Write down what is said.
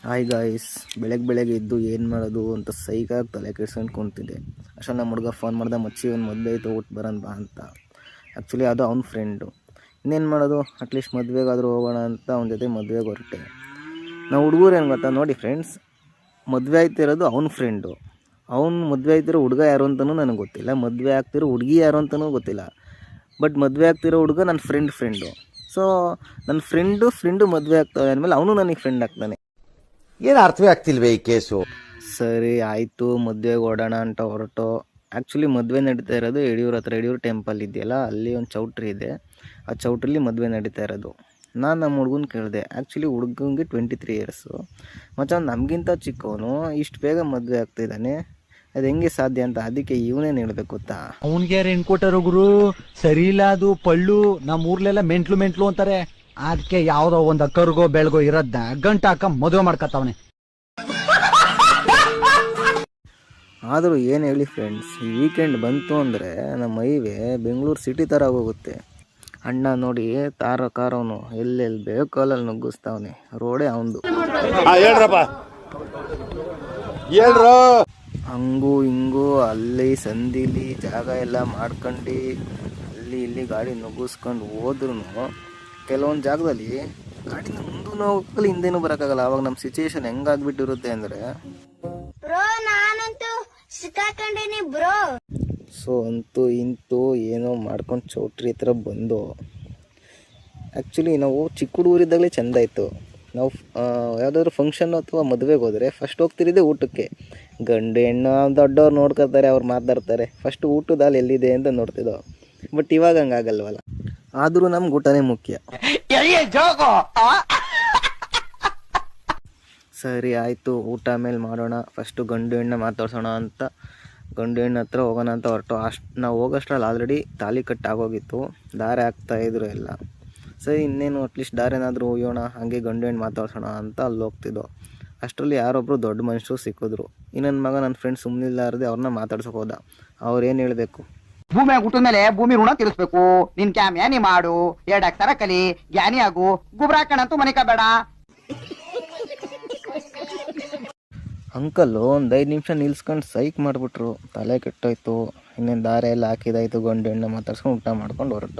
Hi guys, ಬೆಳಗ್ಗೆ ಎದ್ದು ಏನು ಮಾಡೋದು ಅಂತ ಸೈಕಾಗಿ ತಲೆ ಕೆಡ್ಸ್ಕೊಂಡು ಕುಂತಿದ್ದೆ. ಅಷ್ಟೇ ನಮ್ಮ ಹುಡುಗ ಫೋನ್ ಮಾಡ್ದೆ, ಮಚ್ಚಿ ಒಂದು ಮದುವೆ ಆಯಿತು, ಊಟ ಬರೋಣ ಬಾ ಅಂತ. ಆ್ಯಕ್ಚುಲಿ ಅದು ಅವ್ನ ಫ್ರೆಂಡು. ಇನ್ನೇನು ಮಾಡೋದು, ಅಟ್ಲೀಸ್ಟ್ ಮದುವೆಗಾದರೂ ಹೋಗೋಣ ಅಂತ ಅವನ ಜೊತೆ ಮದುವೆಗೆ ಹೊರಟೆ. ನಾವು ಹುಡುಗರು ಏನು ಗೊತ್ತಾ ನೋಡಿ ಫ್ರೆಂಡ್ಸ್, ಮದುವೆ ಆಯ್ತಿರೋದು ಅವ್ನ ಫ್ರೆಂಡು. ಅವ್ನು ಮದುವೆ ಆಯ್ತಿರೋ ಹುಡುಗ ಯಾರು ಅಂತಲೂ ನನಗೆ ಗೊತ್ತಿಲ್ಲ, ಮದುವೆ ಆಗ್ತಿರೋ ಹುಡುಗಿ ಯಾರು ಅಂತಲೂ ಗೊತ್ತಿಲ್ಲ. ಬಟ್ ಮದುವೆ ಆಗ್ತಿರೋ ಹುಡುಗ ನನ್ನ ಫ್ರೆಂಡು. ಸೊ ನನ್ನ ಫ್ರೆಂಡು ಮದುವೆ ಆಗ್ತಾವೆ ಅಂದಮೇಲೆ ಅವನು ನನಗೆ ಫ್ರೆಂಡ್ ಆಗ್ತಾನೆ. ಏನು ಅರ್ಥವೇ ಆಗ್ತಿಲ್ವೇ ಈ ಕೇಸು? ಸರಿ ಆಯಿತು, ಮದುವೆಗೆ ಓಡೋಣ ಅಂತ ಹೊರಟು. ಆ್ಯಕ್ಚುಲಿ ಮದುವೆ ನಡೀತಾ ಇರೋದು ಯಡಿಯೂರು ಟೆಂಪಲ್ ಇದೆಯಲ್ಲ, ಅಲ್ಲಿ ಒಂದು ಚೌಟ್ರಿ ಇದೆ. ಆ ಚೌಟ್ರಿಲಿ ಮದುವೆ ನಡೀತಾ ಇರೋದು. ನಾನು ನಮ್ಮ ಹುಡುಗನ ಕೇಳಿದೆ. ಆ್ಯಕ್ಚುಲಿ ಹುಡುಗಂಗೆ 23 ಇಯರ್ಸು. ಮತ್ತು ನಮಗಿಂತ ಚಿಕ್ಕವನು ಇಷ್ಟು ಬೇಗ ಮದುವೆ ಆಗ್ತಿದ್ದಾನೆ, ಅದು ಹೆಂಗೆ ಸಾಧ್ಯ ಅಂತ. ಅದಕ್ಕೆ ಇವನೇನು ಹೇಳ್ಬೇಕು ಗೊತ್ತಾ, ಅವನ್ಗೆ ಹೆಣ್ಣು ಕೊಟ್ಟರು ಗುರು, ಸರಿ ಇಲ್ಲ ಅದು ಪಳ್ಳು. ನಮ್ಮ ಊರ್ಲೆಲ್ಲ ಮೆಂಟ್ಲು ಅಂತಾರೆ. ಅದಕ್ಕೆ ಯಾವ್ದೋ ಒಂದು ಕರ್ಗೋ ಬೆಳಗೋ ಇರೋದ್ನ ಗಂಟ ಹಾಕ ಮದುವೆ ಮಾಡ್ಕತ್ತವನೆ. ಆದರೂ ಏನು ಹೇಳಿ ಫ್ರೆಂಡ್ಸ್, ಈ ವೀಕೆಂಡ್ ಬಂತು ಅಂದರೆ ನಮ್ಮ ಹೈವೇ ಬೆಂಗಳೂರು ಸಿಟಿ ಥರ ಹೋಗುತ್ತೆ. ಅಣ್ಣ ನೋಡಿ ಕಾರವನು ಎಲ್ಲೆಲ್ಲಿ ಬೇಕೋ ಅಲ್ಲಲ್ಲಿ ನುಗ್ಗಿಸ್ತಾವನೆ. ರೋಡೇ ಅವನದು. ಹಂಗೂ ಹಿಂಗೂ ಅಲ್ಲಿ ಸಂದಿಲಿ ಜಾಗ ಎಲ್ಲ ಮಾಡ್ಕೊಂಡು ಅಲ್ಲಿ ಇಲ್ಲಿ ಗಾಡಿ ನುಗ್ಗಿಸ್ಕೊಂಡು ಹೋದ್ರೂ ಕೆಲವೊಂದು ಜಾಗದಲ್ಲಿ ಗಾಡಿನ ಮುಂದೂ ಹೋಗಲ್ಲ, ಹಿಂದೆನೂ ಬರೋಕ್ಕಾಗಲ್ಲ. ಅವಾಗ ನಮ್ಮ ಸಿಚುವೇಶನ್ ಹೆಂಗಾಗ್ಬಿಟ್ಟಿರುತ್ತೆ ಅಂದರೆ, ಸೊ ಅಂತೂ ಇಂತೂ ಏನೋ ಮಾಡ್ಕೊಂಡು ಚೌಟ್ರಿ ಹತ್ರ ಬಂದು. ಆ್ಯಕ್ಚುಲಿ ನಾವು ಚಿಕ್ಕ ಹುಡುಗರಿದ್ದಾಗಲೇ ಚೆಂದ ಇತ್ತು. ನಾವು ಯಾವುದಾದ್ರೂ ಫಂಕ್ಷನ್ ಅಥವಾ ಮದುವೆಗೆ ಹೋದರೆ ಫಸ್ಟ್ ಹೋಗ್ತಿರಿದ್ದೆ ಊಟಕ್ಕೆ. ಗಂಡು ಹೆಣ್ಣು ದೊಡ್ಡವ್ರು ನೋಡ್ಕೊತಾರೆ, ಅವ್ರು ಮಾತಾಡ್ತಾರೆ. ಫಸ್ಟ್ ಊಟದ ಹಾಲು ಎಲ್ಲಿದೆ ಅಂತ ನೋಡ್ತಿದ್ದೋ. ಬಟ್ ಇವಾಗ ಹಂಗಾಗಲ್ವಲ್ಲ. ಆದರೂ ನಮ್ಗೆ ಊಟನೇ ಮುಖ್ಯ. ಸರಿ ಆಯಿತು, ಊಟ ಮೇಲೆ ಮಾಡೋಣ, ಫಸ್ಟು ಗಂಡು ಹೆಣ್ಣು ಮಾತಾಡ್ಸೋಣ ಅಂತ ಗಂಡು ಹೆಣ್ಣು ಹತ್ರ ಹೋಗೋಣ ಅಂತ ಹೊರಟು. ನಾವು ಹೋಗೋಷ್ಟ್ರಲ್ಲಿ ಆಲ್ರೆಡಿ ತಾಲಿ ಕಟ್ಟಾಗೋಗಿತ್ತು, ದಾರೆ ಹಾಕ್ತಾಯಿದ್ರು ಎಲ್ಲ. ಸರಿ ಇನ್ನೇನು ಅಟ್ಲೀಸ್ಟ್ ದಾರೇನಾದರೂ ಹೋಗೋಣ, ಹಾಗೆ ಗಂಡು ಹೆಣ್ಣು ಮಾತಾಡ್ಸೋಣ ಅಂತ ಅಲ್ಲಿ ಹೋಗ್ತಿದ್ದೋ. ಅಷ್ಟರಲ್ಲಿ ಯಾರೊಬ್ಬರು ದೊಡ್ಡ ಮನುಷ್ಯರು ಸಿಕ್ಕಿದ್ರು. ಇನ್ನೊಂದು ಮಗ ನನ್ನ ಫ್ರೆಂಡ್ ಸುಮ್ಮನಿಲ್ಲಾರದೆ ಅವ್ರನ್ನ ಮಾತಾಡ್ಸೋಕೆ ಹೋದ. ಅವ್ರೇನು ಹೇಳಬೇಕು, ಭೂಮಿಯಾಗ ಹುಟ್ಟಿದ ಮೇಲೆ ಭೂಮಿ ಋಣ ತೀರಿಸ್ಬೇಕು, ನಿನ್ ಕ್ಯಾಮ್ಯಾನಿ ಮಾಡು, 2 ಅಕ್ಷರ ಕಲಿ, ಜ್ಞಾನಿ ಆಗು, ಗುಬ್ರಾಕಣಂತೂ ಮನಿಕ ಬೇಡ. ಅಂಕಲ್ಲು ಒಂದು 5 ನಿಮಿಷ ನಿಲ್ಸ್ಕೊಂಡು ಸೈಕ್ ಮಾಡಿಬಿಟ್ರು. ತಲೆ ಕೆಟ್ಟೋಯ್ತು. ಇನ್ನೇನು ದಾರೆ ಎಲ್ಲ ಹಾಕಿದಾಯ್ತು, ಗಂಡು ಹೆಣ್ಣು ಮಾತಾಡ್ಸ್ಕೊಂಡು ಊಟ ಮಾಡ್ಕೊಂಡು ಹೊರಟು.